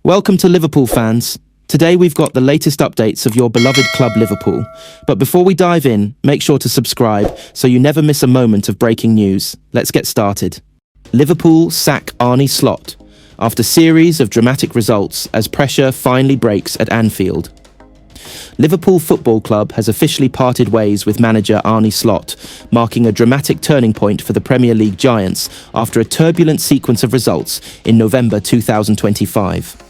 Welcome to Liverpool fans. Today we've got the latest updates of your beloved club Liverpool. But before we dive in, make sure to subscribe so you never miss a moment of breaking news. Let's get started. Liverpool sack Arne Slot after series of dramatic results as pressure finally breaks at Anfield. Liverpool Football Club has officially parted ways with manager Arne Slot, marking a dramatic turning point for the Premier League giants after a turbulent sequence of results in November 2025.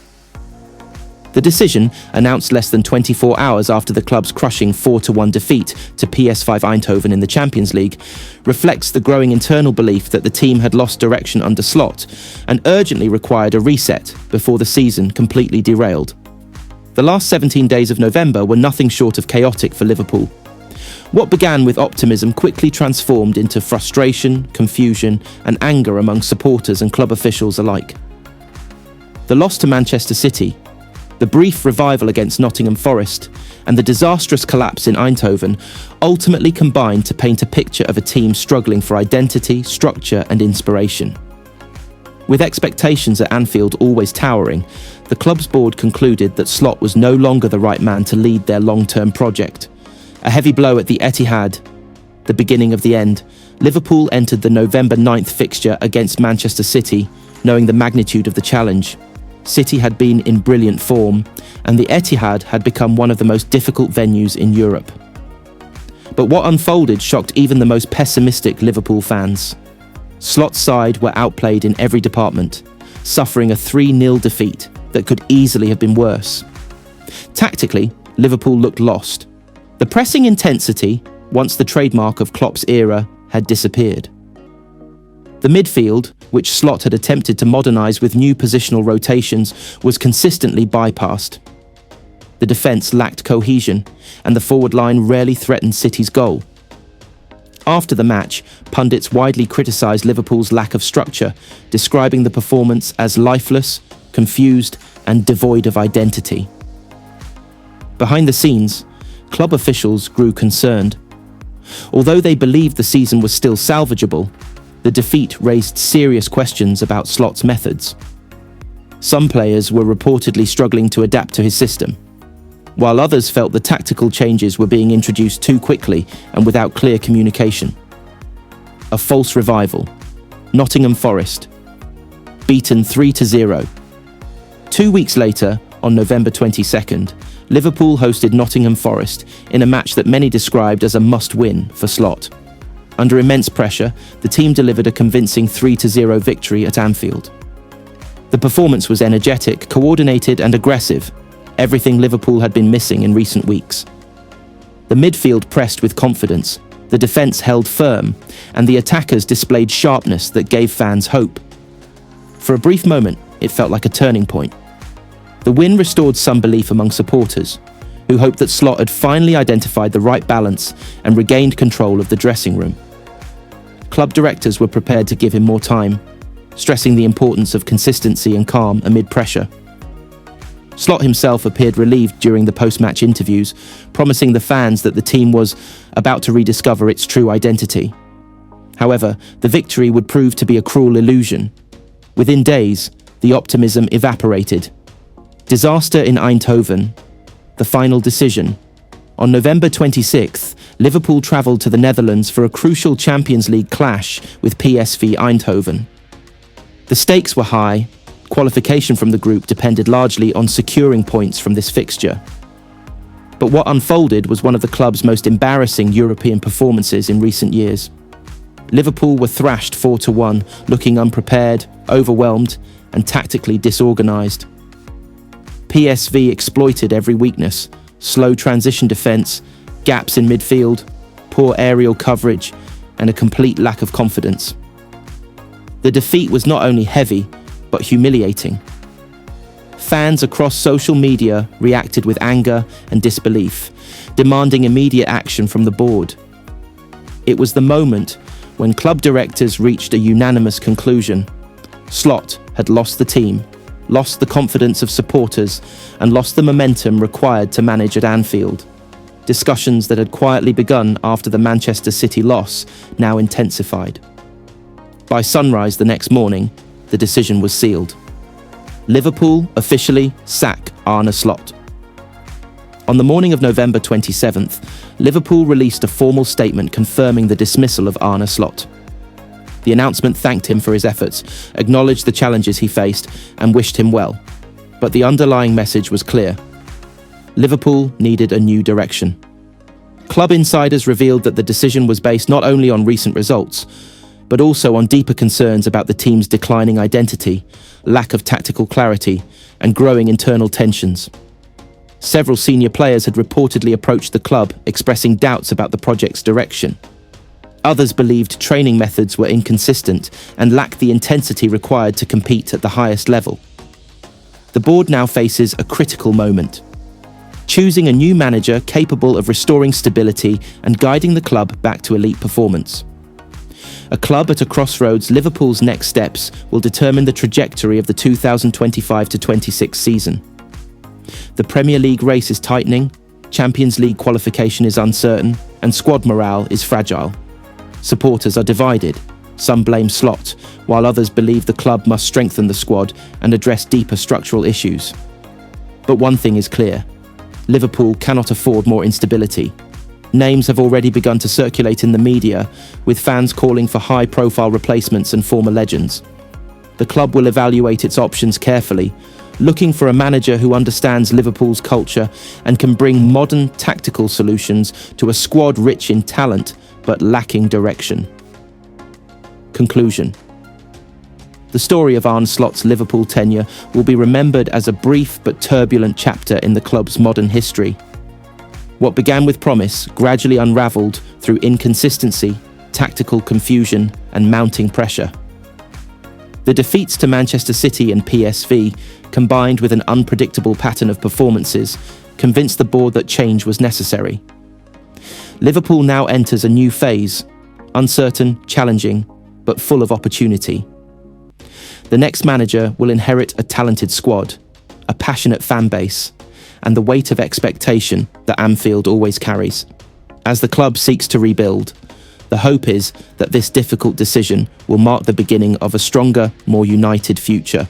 The decision, announced less than 24 hours after the club's crushing 4-1 defeat to PSV Eindhoven in the Champions League, reflects the growing internal belief that the team had lost direction under Slot and urgently required a reset before the season completely derailed. The last 17 days of November were nothing short of chaotic for Liverpool. What began with optimism quickly transformed into frustration, confusion, and anger among supporters and club officials alike. The loss to Manchester City, the brief revival against Nottingham Forest, and the disastrous collapse in Eindhoven ultimately combined to paint a picture of a team struggling for identity, structure, and inspiration. With expectations at Anfield always towering, the club's board concluded that Slot was no longer the right man to lead their long-term project. A heavy blow at the Etihad, the beginning of the end. Liverpool entered the November 9th fixture against Manchester City, knowing the magnitude of the challenge. City had been in brilliant form, and the Etihad had become one of the most difficult venues in Europe. But what unfolded shocked even the most pessimistic Liverpool fans. Slot's side were outplayed in every department, suffering a 3-0 defeat that could easily have been worse. Tactically, Liverpool looked lost. The pressing intensity, once the trademark of Klopp's era, had disappeared. The midfield, which Slot had attempted to modernise with new positional rotations, was consistently bypassed. The defence lacked cohesion, and the forward line rarely threatened City's goal. After the match, pundits widely criticised Liverpool's lack of structure, describing the performance as lifeless, confused, and devoid of identity. Behind the scenes, club officials grew concerned. Although they believed the season was still salvageable, the defeat raised serious questions about Slot's methods. Some players were reportedly struggling to adapt to his system, while others felt the tactical changes were being introduced too quickly and without clear communication. A false revival. Nottingham Forest, beaten 3-0. 2 weeks later, on November 22nd, Liverpool hosted Nottingham Forest in a match that many described as a must-win for Slot. Under immense pressure, the team delivered a convincing 3-0 victory at Anfield. The performance was energetic, coordinated, and aggressive, everything Liverpool had been missing in recent weeks. The midfield pressed with confidence, the defence held firm, and the attackers displayed sharpness that gave fans hope. For a brief moment, it felt like a turning point. The win restored some belief among supporters, who hoped that Slot had finally identified the right balance and regained control of the dressing room. Club directors were prepared to give him more time, stressing the importance of consistency and calm amid pressure. Slot himself appeared relieved during the post-match interviews, promising the fans that the team was about to rediscover its true identity. However, the victory would prove to be a cruel illusion. Within days, the optimism evaporated. Disaster in Eindhoven. The final decision. On November 26th, Liverpool travelled to the Netherlands for a crucial Champions League clash with PSV Eindhoven. The stakes were high. Qualification from the group depended largely on securing points from this fixture. But what unfolded was one of the club's most embarrassing European performances in recent years. Liverpool were thrashed 4-1, looking unprepared, overwhelmed, and tactically disorganised. PSV exploited every weakness: slow transition defence, gaps in midfield, poor aerial coverage, and a complete lack of confidence. The defeat was not only heavy, but humiliating. Fans across social media reacted with anger and disbelief, demanding immediate action from the board. It was the moment when club directors reached a unanimous conclusion. Slot had lost the team, lost the confidence of supporters, and lost the momentum required to manage at Anfield. Discussions that had quietly begun after the Manchester City loss now intensified. By sunrise the next morning, the decision was sealed. Liverpool officially sack Arne Slot. On the morning of November 27th, Liverpool released a formal statement confirming the dismissal of Arne Slot. The announcement thanked him for his efforts, acknowledged the challenges he faced, and wished him well. But the underlying message was clear. Liverpool needed a new direction. Club insiders revealed that the decision was based not only on recent results, but also on deeper concerns about the team's declining identity, lack of tactical clarity, and growing internal tensions. Several senior players had reportedly approached the club, expressing doubts about the project's direction. Others believed training methods were inconsistent and lacked the intensity required to compete at the highest level. The board now faces a critical moment, choosing a new manager capable of restoring stability and guiding the club back to elite performance. A club at a crossroads, Liverpool's next steps will determine the trajectory of the 2025-26 season. The Premier League race is tightening, Champions League qualification is uncertain, and squad morale is fragile. Supporters are divided. Some blame Slot, while others believe the club must strengthen the squad and address deeper structural issues. But one thing is clear. Liverpool cannot afford more instability. Names have already begun to circulate in the media, with fans calling for high-profile replacements and former legends. The club will evaluate its options carefully, looking for a manager who understands Liverpool's culture and can bring modern tactical solutions to a squad rich in talent but lacking direction. Conclusion. The story of Arne Slot's Liverpool tenure will be remembered as a brief but turbulent chapter in the club's modern history. What began with promise gradually unravelled through inconsistency, tactical confusion, and mounting pressure. The defeats to Manchester City and PSV, combined with an unpredictable pattern of performances, convinced the board that change was necessary. Liverpool now enters a new phase, uncertain, challenging, but full of opportunity. The next manager will inherit a talented squad, a passionate fan base, and the weight of expectation that Anfield always carries. As the club seeks to rebuild, the hope is that this difficult decision will mark the beginning of a stronger, more united future.